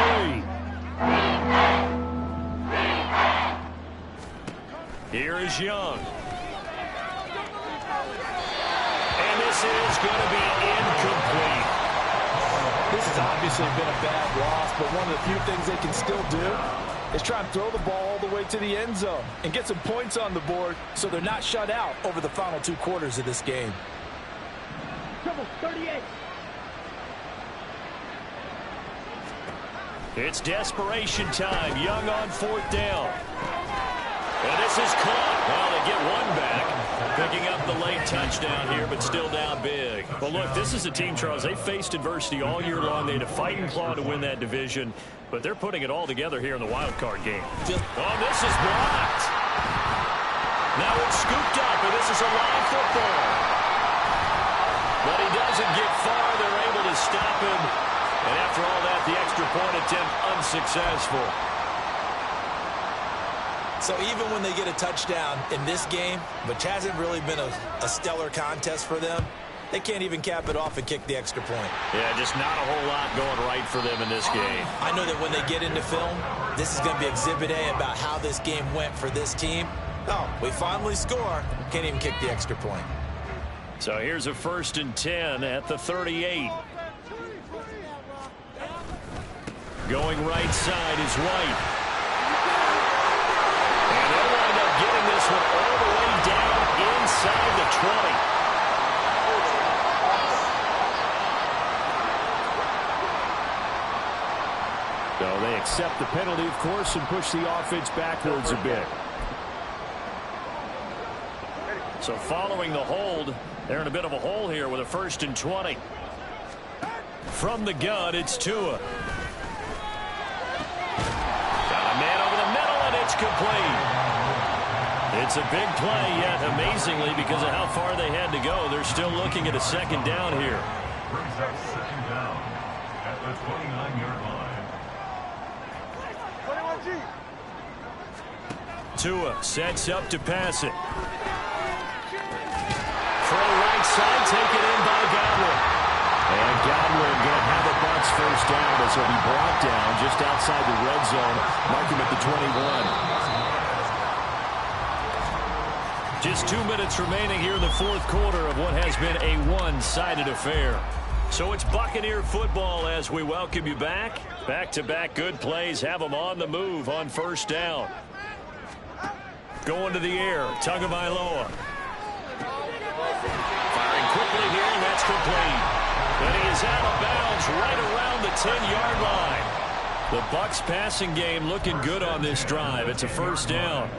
3. Here is Young. And this is going to be incomplete. This has obviously been a bad loss, but one of the few things they can still do is try and throw the ball all the way to the end zone and get some points on the board so they're not shut out over the final 2 quarters of this game. 38. It's desperation time. Young on 4th down. And this is caught. Well, they get one back. Picking up the late touchdown here, but still down big. Well, look, this is a team, Charles. They faced adversity all year long. They had to fight and claw to win that division, but they're putting it all together here in the wild card game. Oh, this is blocked. Now it's scooped up, and this is a live football. But he doesn't get far. They're able to stop him. And after all that, the extra point attempt unsuccessful. So even when they get a touchdown in this game, which hasn't really been a stellar contest for them, they can't even cap it off and kick the extra point. Yeah, just not a whole lot going right for them in this game. I know that when they get into film, this is going to be Exhibit A about how this game went for this team. Oh, we finally score. Can't even kick the extra point. So here's a 1st and 10 at the 38. Going right side is White. And they'll wind up getting this one all the way down inside the 20. So they accept the penalty, of course, and push the offense backwards a bit. So following the hold, they're in a bit of a hole here with a 1st and 20. From the gun, it's Tua. Got a man over the middle, and it's complete. It's a big play, yet amazingly, because of how far they had to go, they're still looking at a 2nd down here. Brings up 2nd down at the 29-yard line. Tua sets up to pass it. From right side, taken in by Godwin. And Godwin going to have a Bucs first down as he'll be brought down just outside the red zone. Mark him at the 21. Just 2 minutes remaining here in the fourth quarter of what has been a one-sided affair. So it's Buccaneer football as we welcome you back. Back-to-back good plays have them on the move on first down. Going to the air, Tagovailoa. Firing quickly here, and that's complete. And he is out of bounds right around the 10-yard line. The Bucs passing game looking good on this drive. It's a first down.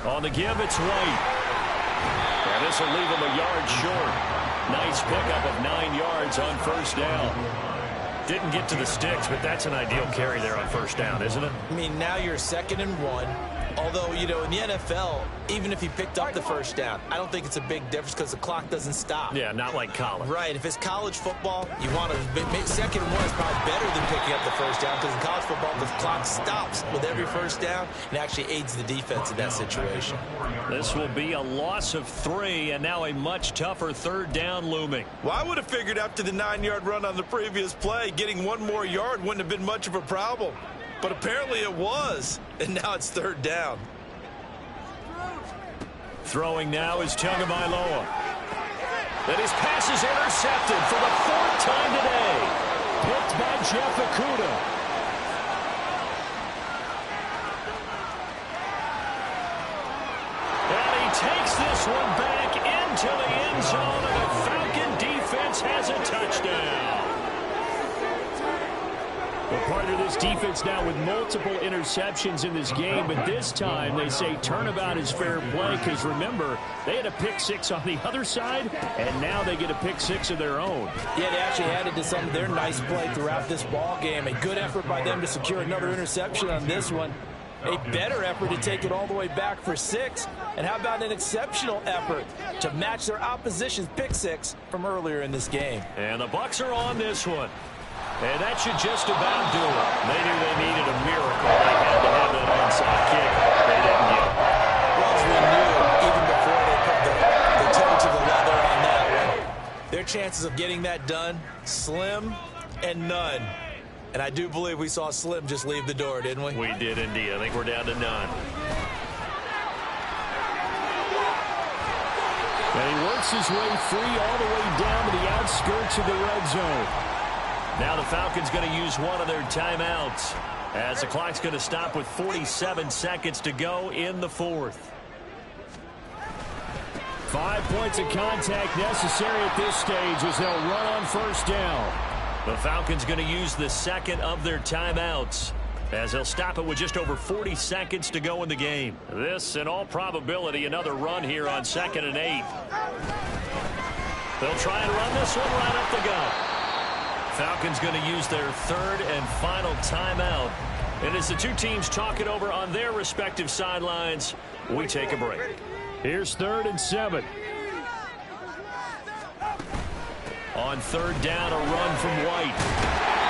On the give, it's White. And this will leave him a yard short. Nice pickup of 9 yards on first down. Didn't get to the sticks, but that's an ideal carry there on first down, isn't it? I mean, now you're 2nd and 1. Although, you know, in the NFL, even if he picked up the first down, I don't think it's a big difference because the clock doesn't stop. Yeah, not like college. Right. If it's college football, you want to 2nd and 1 is probably better than picking up the first down because in college football, the clock stops with every first down and actually aids the defense in that situation. This will be a loss of 3 and now a much tougher third down looming. Well, I would have figured after the 9-yard run on the previous play, getting 1 more yard wouldn't have been much of a problem. But apparently it was, and now it's third down. Throwing now is Tagovailoa. And his pass is intercepted for the 4th time today. Picked by Jeff Okudah. And he takes this one back into the end zone, and the Falcon defense has a touchdown. Well, part of this defense now with multiple interceptions in this game, but this time they say turnabout is fair play because, remember, they had a pick 6 on the other side, and now they get a pick 6 of their own. Yeah, they actually added to some of their nice play throughout this ball game. A good effort by them to secure another interception on this one. A better effort to take it all the way back for 6. And how about an exceptional effort to match their opposition's pick 6 from earlier in this game. And the Bucs are on this one. And that should just about do it. They knew they needed a miracle. They had to have that onside kick. They didn't get it. Well, as we knew, even before they put the toe to the leather on that one, their chances of getting that done, slim and none. And I do believe we saw Slim just leave the door, didn't we? We did indeed. I think we're down to none. And he works his way free all the way down to the outskirts of the red zone. Now the Falcons going to use one of their timeouts as the clock's going to stop with 47 seconds to go in the 4th. 5 points of contact necessary at this stage as they'll run on first down. The Falcons going to use the 2nd of their timeouts as they'll stop it with just over 40 seconds to go in the game. This, in all probability, another run here on 2nd and 8. They'll try and run this one right up the gut. Falcons going to use their 3rd and final timeout. And as the two teams talk it over on their respective sidelines, we take a break. Here's 3rd and 7. On 3rd down, a run from White.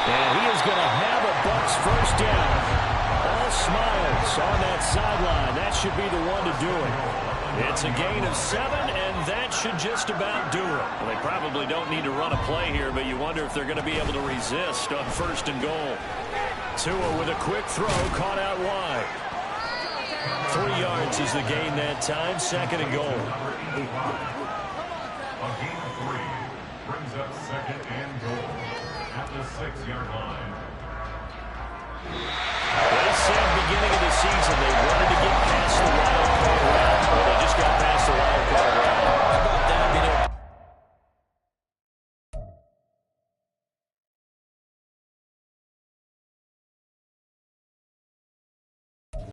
And he is going to have a Bucs first down. All smiles on that sideline. That should be the one to do it. It's a gain of 7, and that should just about do it. Well, they probably don't need to run a play here, but you wonder if they're going to be able to resist on 1st and goal. Tua with a quick throw, caught out wide. 3 yards is the gain that time, 2nd and goal. A gain of 3 brings up 2nd and goal at the 6-yard line. They said beginning of the season they wanted to get past the